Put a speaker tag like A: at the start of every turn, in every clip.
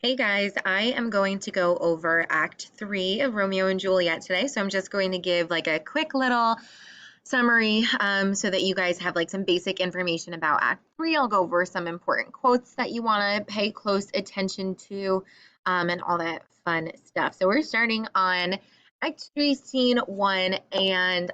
A: Hey guys, I am going to go over Act 3 of Romeo and Juliet today. So I'm just going to give like a quick little summary so that you guys have like some basic information about Act 3. I'll go over some important quotes that you want to pay close attention to and all that fun stuff. So we're starting on Act 3, Scene 1, and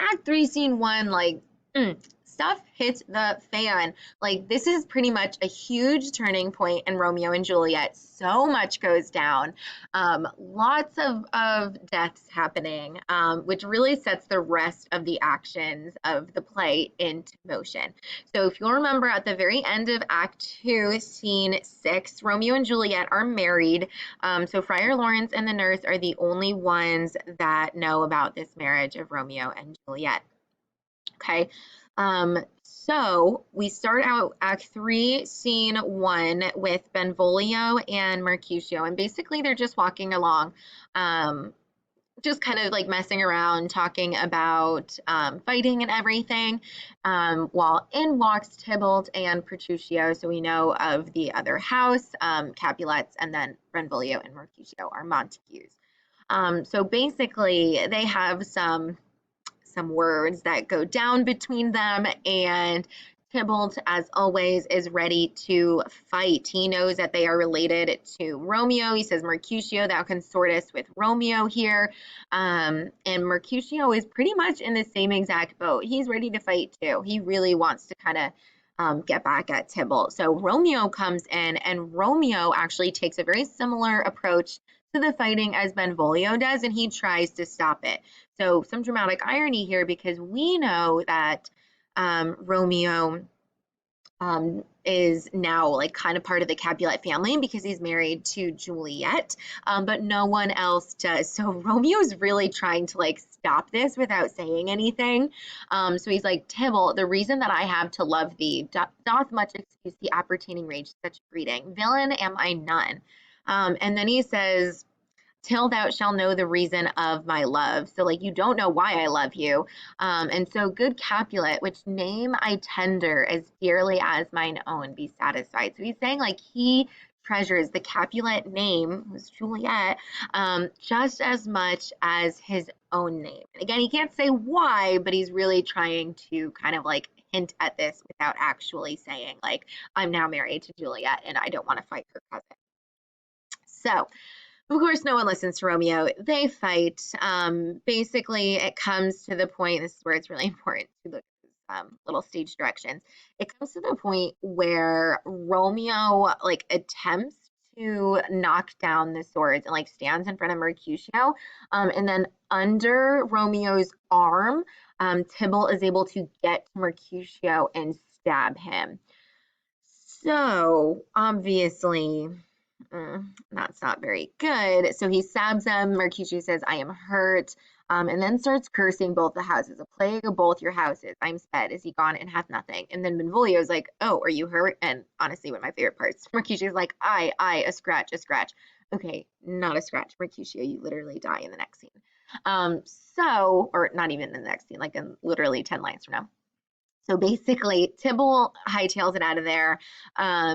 A: Act 3, Scene 1, stuff hits the fan. Like, this is pretty much a huge turning point in Romeo and Juliet. So much goes down. Lots of deaths happening, which really sets the rest of the actions of the play into motion. So, if you'll remember at the very end of Act 2, Scene 6, Romeo and Juliet are married. So, Friar Lawrence and the nurse are the only ones that know about this marriage of Romeo and Juliet. Okay. So we start out Act 3, Scene 1 with Benvolio and Mercutio. And basically, they're just walking along, just kind of like messing around, talking about fighting and everything, while in walks Tybalt and Petruchio. So we know of the other house, Capulets, and then Benvolio and Mercutio are Montagues. So basically, they have some words that go down between them, and Tybalt, as always, is ready to fight. He knows that they are related to Romeo. He says, Mercutio, thou consortest with Romeo here. And Mercutio is pretty much in the same exact boat. He's ready to fight too. He really wants to kind of get back at Tybalt. So Romeo comes in, and Romeo actually takes a very similar approach to the fighting as Benvolio does, and he tries to stop it. So some dramatic irony here because we know that Romeo is now like kind of part of the Capulet family because he's married to Juliet, but no one else does. So Romeo's really trying to like stop this without saying anything. So he's like, Tybalt, the reason that I have to love thee doth much excuse the appertaining rage such breeding. Villain am I none. And then he says, till thou shalt know the reason of my love. So, like, you don't know why I love you. And so, good Capulet, which name I tender as dearly as mine own, be satisfied. So, he's saying, like, he treasures the Capulet name, who's Juliet, just as much as his own name. And again, he can't say why, but he's really trying to kind of like hint at this without actually saying, like, I'm now married to Juliet and I don't want to fight her cousin. So, of course, no one listens to Romeo. They fight. Basically, it comes to the point, this is where it's really important to look at little stage directions. It comes to the point where Romeo like attempts to knock down the swords and like stands in front of Mercutio. And then under Romeo's arm, Tybalt is able to get to Mercutio and stab him. So obviously, that's not very good. So he stabs him. Mercutio says, I am hurt, and then starts cursing both the houses. A plague of both your houses. I'm sped. Is he gone and hath nothing? And then Benvolio's like, oh, are you hurt? And honestly, one of my favorite parts, Mercutio's like, a scratch, a scratch. Okay, not a scratch, Mercutio. You literally die in the next scene. Or not even in the next scene, like in literally 10 lines from now. So basically, Tybalt hightails it out of there.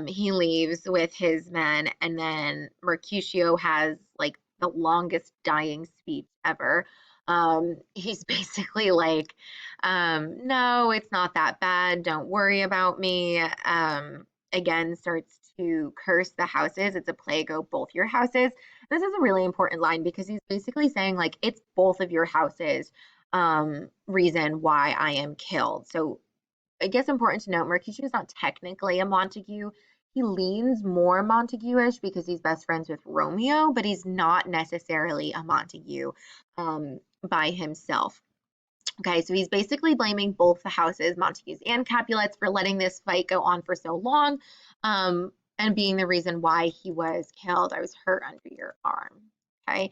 A: He leaves with his men, and then Mercutio has like the longest dying speech ever. He's basically like, no, it's not that bad. Don't worry about me. Again, starts to curse the houses. It's a plague of both your houses. This is a really important line because he's basically saying, like, it's both of your houses reason why I am killed. So I guess important to note, Mercutio is not technically a Montague. He leans more Montague-ish because he's best friends with Romeo, but he's not necessarily a Montague by himself. Okay, so he's basically blaming both the houses, Montagues and Capulets, for letting this fight go on for so long, and being the reason why he was killed. I was hurt under your arm. Okay,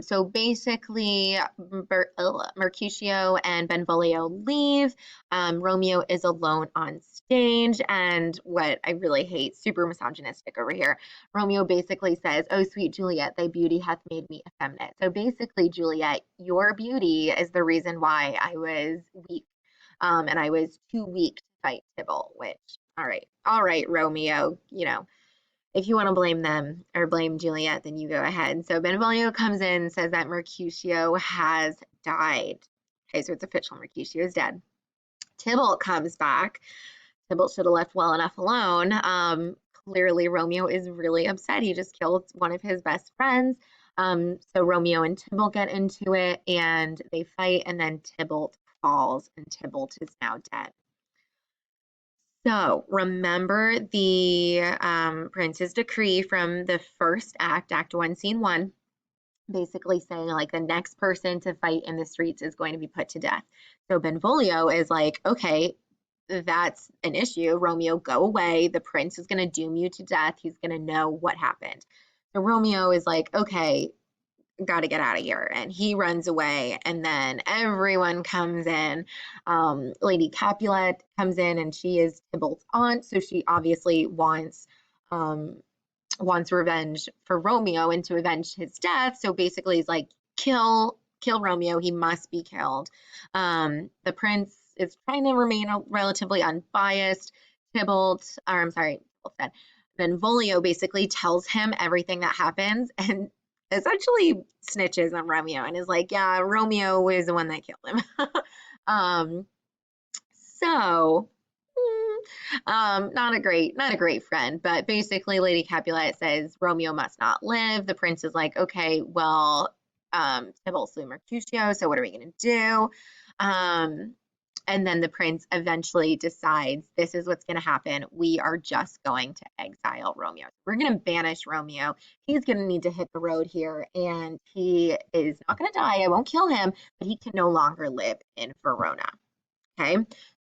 A: so basically, Mercutio and Benvolio leave. Romeo is alone on stage, and what I really hate, super misogynistic over here. Romeo basically says, oh, sweet Juliet, thy beauty hath made me effeminate. So basically, Juliet, your beauty is the reason why I was weak, and I was too weak to fight Tybalt, which, all right, Romeo, if you want to blame them or blame Juliet, then you go ahead. So Benvolio comes in and says that Mercutio has died. Okay, so it's official. Mercutio is dead. Tybalt comes back. Tybalt should have left well enough alone. Clearly, Romeo is really upset. He just killed one of his best friends. So Romeo and Tybalt get into it and they fight, and then Tybalt falls, and Tybalt is now dead. So remember the prince's decree from the first act, Act 1, Scene 1, basically saying like the next person to fight in the streets is going to be put to death. So Benvolio is like, okay, that's an issue. Romeo, go away. The prince is going to doom you to death. He's going to know what happened. So Romeo is like, okay, got to get out of here. And he runs away. And then everyone comes in. Lady Capulet comes in, and she is Tybalt's aunt. So she obviously wants revenge for Romeo and to avenge his death. So basically he's like, kill Romeo. He must be killed. The prince is trying to remain relatively unbiased. Benvolio basically tells him everything that happens and essentially snitches on Romeo and is like, yeah, Romeo was the one that killed him. So not a great friend, but basically Lady Capulet says Romeo must not live. The prince is like, okay, well, Tybalt slew Mercutio, so what are we gonna do? And then the prince eventually decides this is what's going to happen. We are just going to exile Romeo. We're going to banish Romeo. He's going to need to hit the road here, and he is not going to die. I won't kill him, but he can no longer live in Verona. Okay,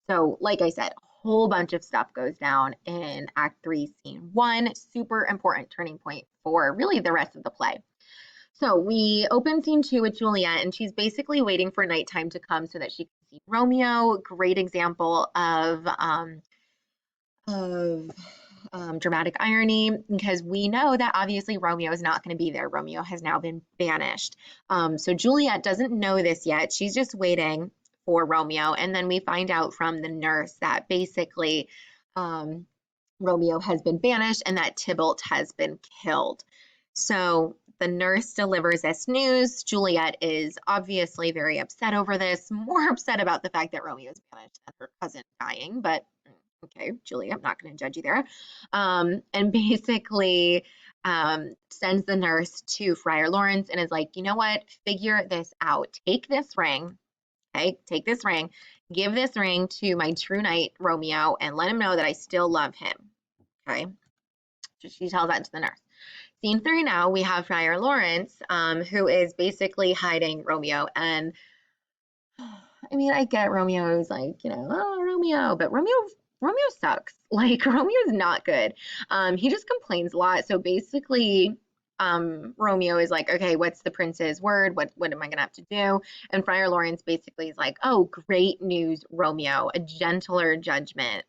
A: so like I said, a whole bunch of stuff goes down in Act 3, Scene 1. Super important turning point for really the rest of the play. So we open Scene 2 with Juliet, and she's basically waiting for nighttime to come so that she can see Romeo. Great example of dramatic irony, because we know that obviously Romeo is not going to be there. Romeo has now been banished. So Juliet doesn't know this yet. She's just waiting for Romeo, and then we find out from the nurse that basically Romeo has been banished and that Tybalt has been killed. So the nurse delivers this news. Juliet is obviously very upset over this, more upset about the fact that Romeo is banished than her cousin dying, but okay, Juliet, I'm not going to judge you there. And basically sends the nurse to Friar Lawrence and is like, you know what, figure this out. Take this ring, okay, take this ring, give this ring to my true knight, Romeo, and let him know that I still love him, okay? So she tells that to the nurse. Scene 3 now, we have Friar Lawrence, who is basically hiding Romeo. And I mean, I get Romeo's like, oh, Romeo, but Romeo sucks. Like, Romeo's not good. He just complains a lot. So basically, Romeo is like, okay, what's the prince's word? What am I gonna have to do? And Friar Lawrence basically is like, oh, great news, Romeo, a gentler judgment.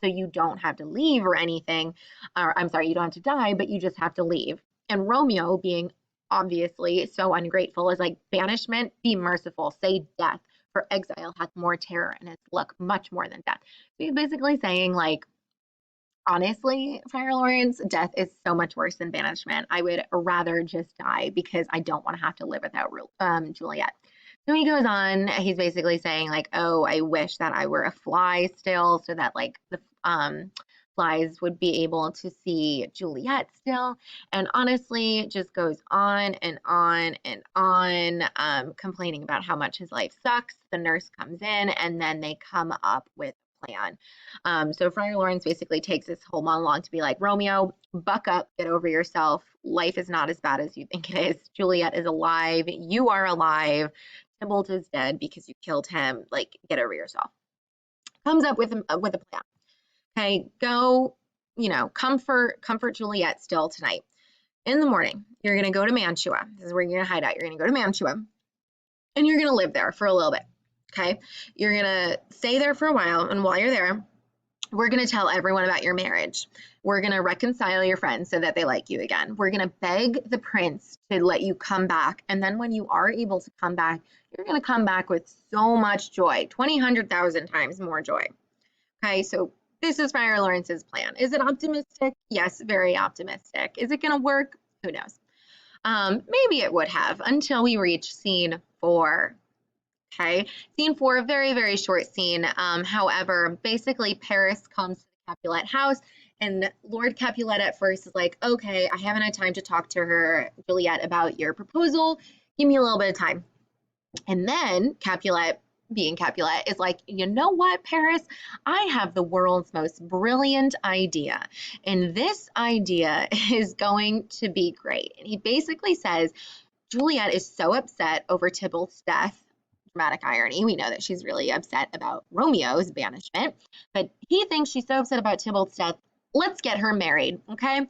A: So you don't have to leave or anything, or I'm sorry, you don't have to die, but you just have to leave. And Romeo, being obviously so ungrateful, is like, banishment, be merciful, say death, for exile hath more terror and its luck much more than death. So he's basically saying, like, honestly, Friar Lawrence, death is so much worse than banishment. I would rather just die because I don't want to have to live without Juliet. So he goes on, he's basically saying like, oh, I wish that I were a fly still so that like the flies would be able to see Juliet still. And honestly, just goes on and on and on, complaining about how much his life sucks. The nurse comes in and then they come up with a plan. So Friar Lawrence basically takes this whole monologue to be like, Romeo, buck up, get over yourself. Life is not as bad as you think it is. Juliet is alive. You are alive. Tybalt is dead because you killed him. Like, get over yourself. Comes up with a plan. Okay, go, comfort Juliet still tonight. In the morning, you're gonna go to Mantua. This is where you're gonna hide out. You're gonna go to Mantua, and you're gonna live there for a little bit. Okay, you're gonna stay there for a while, and while you're there, we're gonna tell everyone about your marriage. We're gonna reconcile your friends so that they like you again. We're gonna beg the prince to let you come back, and then when you are able to come back, you're gonna come back with so much joy, 20, 100,000 times more joy. Okay, so this is Friar Lawrence's plan. Is it optimistic? Yes, very optimistic. Is it going to work? Who knows? Maybe it would have until we reach scene 4. Okay, scene 4, a very, very short scene. However, basically Paris comes to the Capulet house, and Lord Capulet at first is like, okay, I haven't had time to talk to her, Juliet, about your proposal. Give me a little bit of time. And then Capulet, being Capulet, is like, you know what, Paris? I have the world's most brilliant idea. And this idea is going to be great. And he basically says, Juliet is so upset over Tybalt's death. Dramatic irony. We know that she's really upset about Romeo's banishment, but he thinks she's so upset about Tybalt's death. Let's get her married, okay? And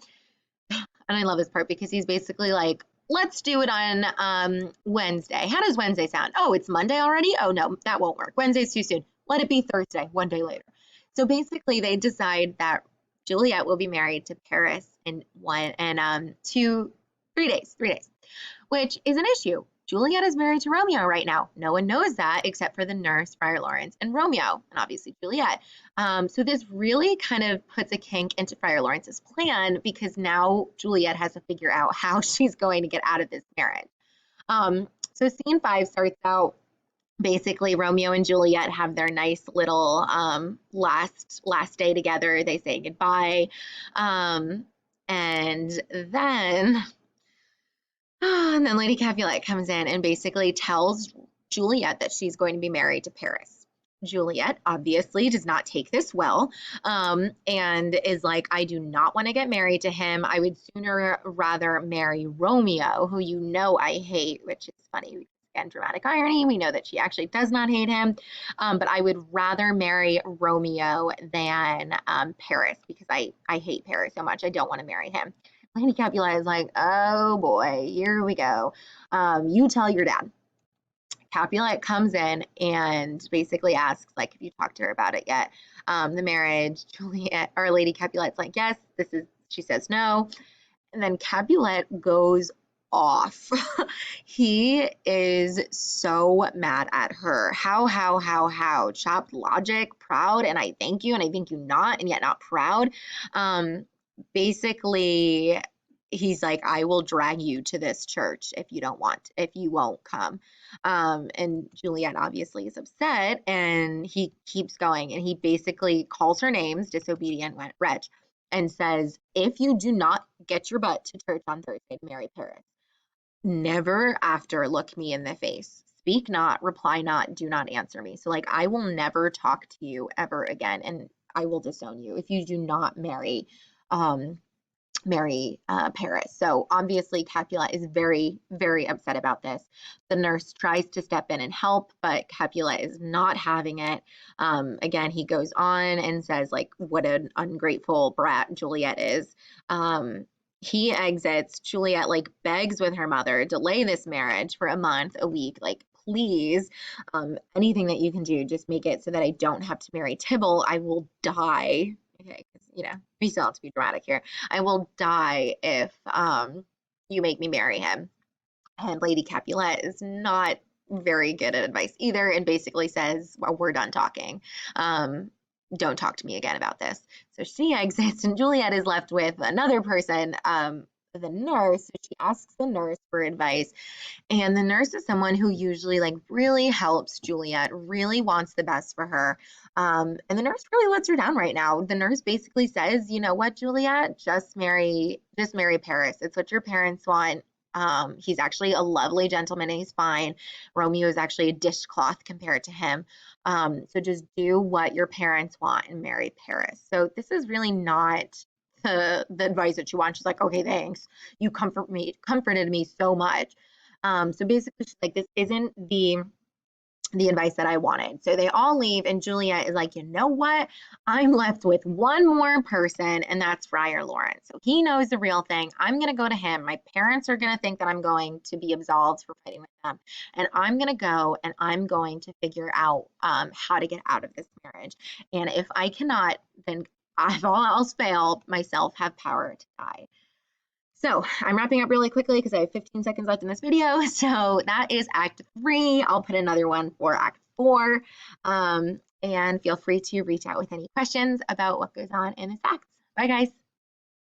A: I love this part because he's basically like, let's do it on Wednesday. How does Wednesday sound? Oh, it's Monday already? Oh, no, that won't work. Wednesday's too soon. Let it be Thursday, one day later. So basically, they decide that Juliet will be married to Paris in 3 days, which is an issue. Juliet is married to Romeo right now. No one knows that except for the nurse, Friar Lawrence, and Romeo, and obviously Juliet. So this really kind of puts a kink into Friar Lawrence's plan because now Juliet has to figure out how she's going to get out of this marriage. So scene 5 starts out basically Romeo and Juliet have their nice little last day together. They say goodbye. And then Lady Capulet comes in and basically tells Juliet that she's going to be married to Paris. Juliet obviously does not take this well, and is like, I do not want to get married to him. I would sooner rather marry Romeo, who you know I hate, which is funny. Again, dramatic irony. We know that she actually does not hate him, but I would rather marry Romeo than Paris because I hate Paris so much. I don't want to marry him. Lady Capulet is like, oh boy, here we go. You tell your dad. Capulet comes in and basically asks, like, have you talked to her about it yet? The marriage. Juliet, or Lady Capulet's like, yes, she says no. And then Capulet goes off. He is so mad at her. How? Chopped logic, proud, and I thank you, and I thank you not, and yet not proud. Basically, he's like, I will drag you to this church if you won't come. And Juliet obviously is upset, and he keeps going, and he basically calls her names, disobedient wretch, and says, if you do not get your butt to church on Thursday to marry Paris, never after look me in the face. Speak not, reply not, do not answer me. So like, I will never talk to you ever again, and I will disown you if you do not marry Paris. So obviously Capulet is very, very upset about this. The nurse tries to step in and help, but Capulet is not having it. Again, he goes on and says like what an ungrateful brat Juliet is. He exits. Juliet like begs with her mother, delay this marriage for a month, a week, like please, anything that you can do, just make it so that I don't have to marry Tybalt. I will die. Okay, because we still have to be dramatic here. I will die if you make me marry him. And Lady Capulet is not very good at advice either, and basically says, well, we're done talking. Don't talk to me again about this. So she exits, and Juliet is left with another person, the nurse. So she asks the nurse for advice, and the nurse is someone who usually like really helps Juliet, really wants the best for her. And the nurse really lets her down right now. The nurse basically says, you know what, Juliet, just marry Paris. It's what your parents want. He's actually a lovely gentleman and he's fine. Romeo is actually a dishcloth compared to him. So just do what your parents want and marry Paris. So this is really not the advice that she wants. She's like, okay, thanks. You comforted me so much. So basically she's like, this isn't the advice that I wanted. So they all leave, and Juliet is like, you know what? I'm left with one more person, and that's Friar Lawrence. So he knows the real thing. I'm going to go to him. My parents are going to think that I'm going to be absolved for fighting with them. And I'm going to go, and I'm going to figure out how to get out of this marriage. And if I cannot, then if all else fail, myself have power to die. So I'm wrapping up really quickly because I have 15 seconds left in this video. So that is Act 3. I'll put another one for Act 4. and feel free to reach out with any questions about what goes on in this act. Bye, guys.